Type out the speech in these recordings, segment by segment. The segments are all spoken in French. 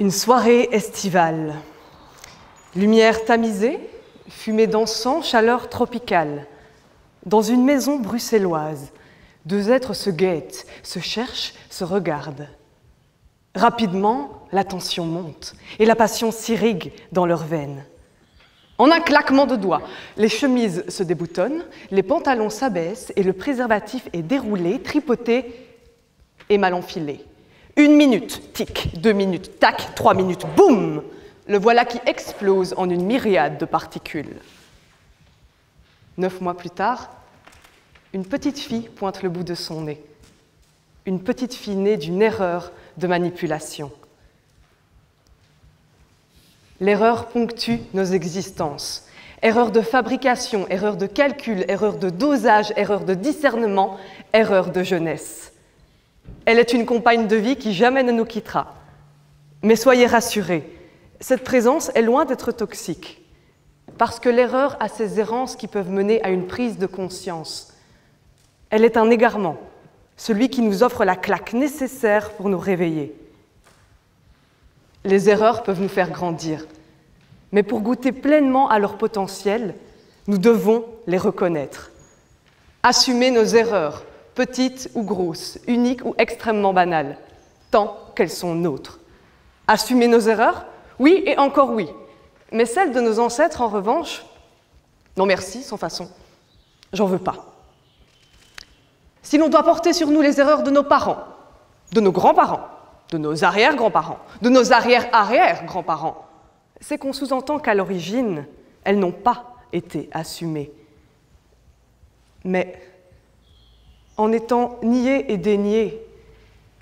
Une soirée estivale. Lumière tamisée, fumée d'encens, chaleur tropicale. Dans une maison bruxelloise, deux êtres se guettent, se cherchent, se regardent. Rapidement, la tension monte et la passion s'irrigue dans leurs veines. En un claquement de doigts, les chemises se déboutonnent, les pantalons s'abaissent et le préservatif est déroulé, tripoté et mal enfilé. 1 minute, tic, 2 minutes, tac, 3 minutes, boum! Le voilà qui explose en une myriade de particules. 9 mois plus tard, une petite fille pointe le bout de son nez. Une petite fille née d'une erreur de manipulation. L'erreur ponctue nos existences. Erreur de fabrication, erreur de calcul, erreur de dosage, erreur de discernement, erreur de jeunesse. Elle est une compagne de vie qui jamais ne nous quittera. Mais soyez rassurés, cette présence est loin d'être toxique, parce que l'erreur a ses errances qui peuvent mener à une prise de conscience. Elle est un égarement, celui qui nous offre la claque nécessaire pour nous réveiller. Les erreurs peuvent nous faire grandir, mais pour goûter pleinement à leur potentiel, nous devons les reconnaître. Assumer nos erreurs, petites ou grosses, uniques ou extrêmement banales, tant qu'elles sont nôtres. Assumer nos erreurs? Oui et encore oui. Mais celles de nos ancêtres, en revanche, non merci, sans façon. J'en veux pas. Si l'on doit porter sur nous les erreurs de nos parents, de nos grands-parents, de nos arrière-grands-parents, de nos arrière-arrière-grands-parents, c'est qu'on sous-entend qu'à l'origine, elles n'ont pas été assumées. Mais en étant niées et déniées,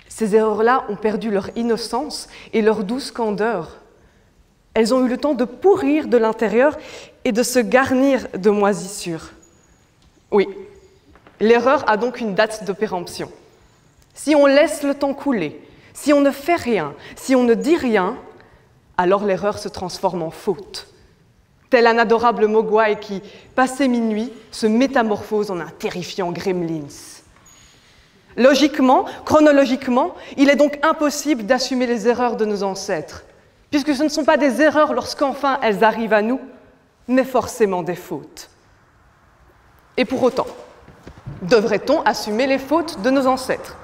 ces erreurs-là ont perdu leur innocence et leur douce candeur. Elles ont eu le temps de pourrir de l'intérieur et de se garnir de moisissures. Oui, l'erreur a donc une date de péremption. Si on laisse le temps couler, si on ne fait rien, si on ne dit rien, alors l'erreur se transforme en faute. Tel un adorable mogwai qui, passé minuit, se métamorphose en un terrifiant gremlins. Logiquement, chronologiquement, il est donc impossible d'assumer les erreurs de nos ancêtres, puisque ce ne sont pas des erreurs lorsqu'enfin elles arrivent à nous, mais forcément des fautes. Et pour autant, devrait-on assumer les fautes de nos ancêtres?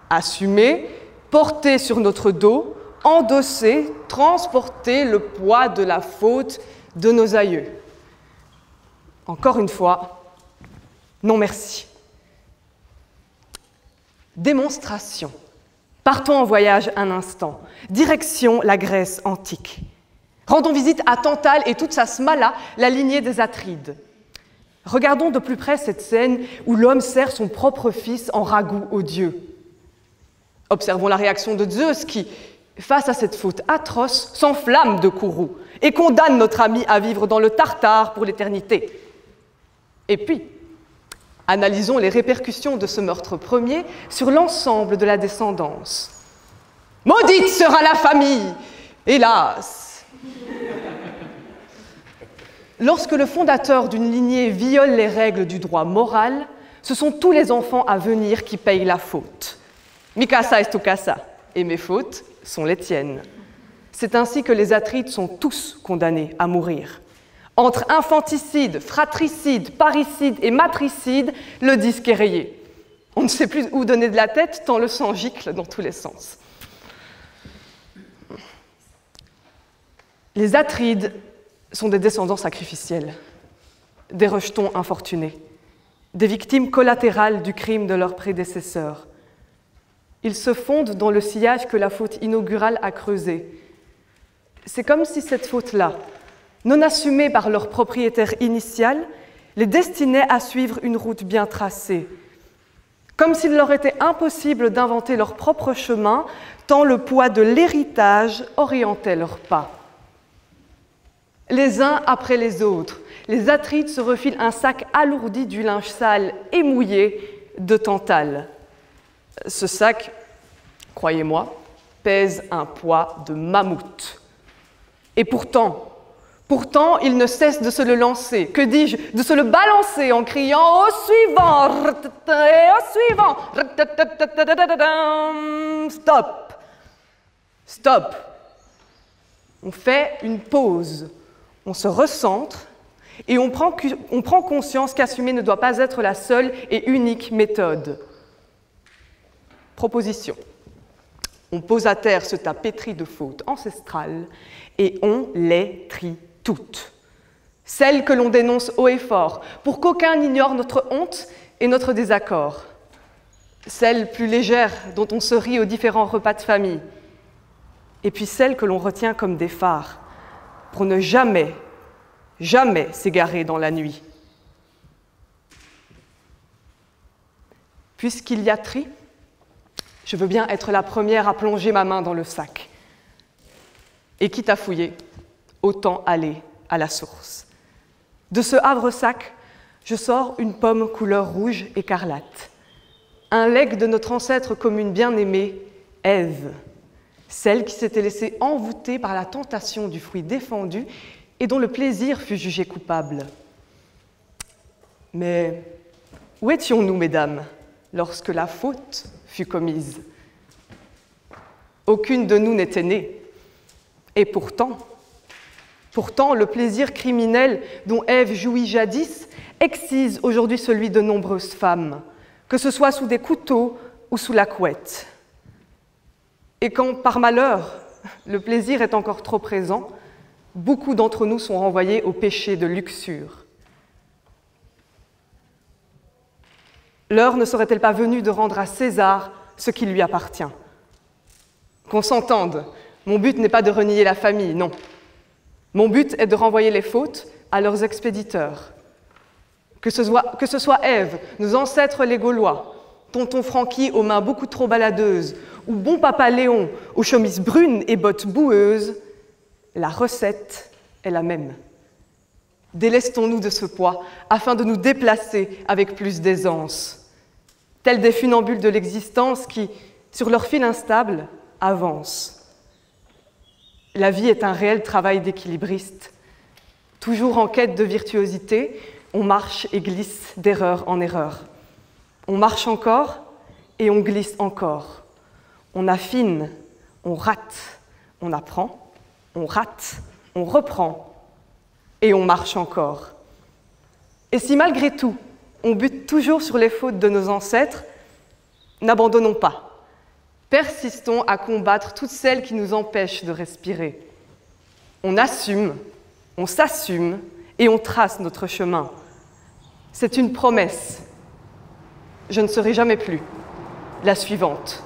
Assumer, porter sur notre dos, endosser, transporter le poids de la faute de nos aïeux. Encore une fois, non merci. Démonstration. Partons en voyage un instant. Direction la Grèce antique. Rendons visite à Tantale et toute sa smala, la lignée des Atrides. Regardons de plus près cette scène où l'homme sert son propre fils en ragoût aux dieux. Observons la réaction de Zeus qui, face à cette faute atroce, s'enflamme de courroux et condamne notre ami à vivre dans le Tartare pour l'éternité. Et puis, analysons les répercussions de ce meurtre premier sur l'ensemble de la descendance. Maudite sera la famille, hélas! Lorsque le fondateur d'une lignée viole les règles du droit moral, ce sont tous les enfants à venir qui payent la faute. Mi casa es tu casa, et mes fautes sont les tiennes. C'est ainsi que les Atrides sont tous condamnés à mourir. Entre infanticide, fratricide, parricide et matricide, le disque est rayé. On ne sait plus où donner de la tête tant le sang gicle dans tous les sens. Les Atrides sont des descendants sacrificiels, des rejetons infortunés, des victimes collatérales du crime de leurs prédécesseurs. Ils se fondent dans le sillage que la faute inaugurale a creusé. C'est comme si cette faute-là, non assumée par leur propriétaire initial, les destinait à suivre une route bien tracée. Comme s'il leur était impossible d'inventer leur propre chemin, tant le poids de l'héritage orientait leurs pas. Les uns après les autres, les Atrides se refilent un sac alourdi du linge sale et mouillé de Tantale. Ce sac, croyez-moi, pèse un poids de mammouth. Et pourtant, il ne cesse de se le lancer, que dis-je, de se le balancer en criant « Au suivant ! Au suivant ! Stop ! Stop ! On fait une pause, on se recentre et on prend conscience qu'assumer ne doit pas être la seule et unique méthode. Proposition. On pose à terre ce tas pétri de fautes ancestrales et on les trie toutes. Celles que l'on dénonce haut et fort, pour qu'aucun n'ignore notre honte et notre désaccord. Celles plus légères dont on se rit aux différents repas de famille. Et puis celles que l'on retient comme des phares, pour ne jamais, jamais s'égarer dans la nuit. Puisqu'il y a tri, je veux bien être la première à plonger ma main dans le sac. Et quitte à fouiller, autant aller à la source. De ce havre-sac, je sors une pomme couleur rouge écarlate. Un legs de notre ancêtre commune bien-aimée, Ève, celle qui s'était laissée envoûter par la tentation du fruit défendu et dont le plaisir fut jugé coupable. Mais où étions-nous, mesdames, lorsque la faute fut commise? Aucune de nous n'était née. Et pourtant, le plaisir criminel dont Ève jouit jadis excise aujourd'hui celui de nombreuses femmes, que ce soit sous des couteaux ou sous la couette. Et quand, par malheur, le plaisir est encore trop présent, beaucoup d'entre nous sont renvoyés au péché de luxure. L'heure ne serait-elle pas venue de rendre à César ce qui lui appartient? Qu'on s'entende, mon but n'est pas de renier la famille, non. Mon but est de renvoyer les fautes à leurs expéditeurs. Que ce soit Ève, nos ancêtres les Gaulois, tonton Francky aux mains beaucoup trop baladeuses, ou bon papa Léon aux chemises brunes et bottes boueuses, la recette est la même. Délestons-nous de ce poids afin de nous déplacer avec plus d'aisance, tels des funambules de l'existence qui, sur leur fil instable, avancent. La vie est un réel travail d'équilibriste. Toujours en quête de virtuosité, on marche et glisse d'erreur en erreur. On marche encore et on glisse encore. On affine, on rate, on apprend, on rate, on reprend et on marche encore. Et si malgré tout, on bute toujours sur les fautes de nos ancêtres, n'abandonnons pas. Persistons à combattre toutes celles qui nous empêchent de respirer. On assume, on s'assume et on trace notre chemin. C'est une promesse. Je ne serai jamais plus la suivante.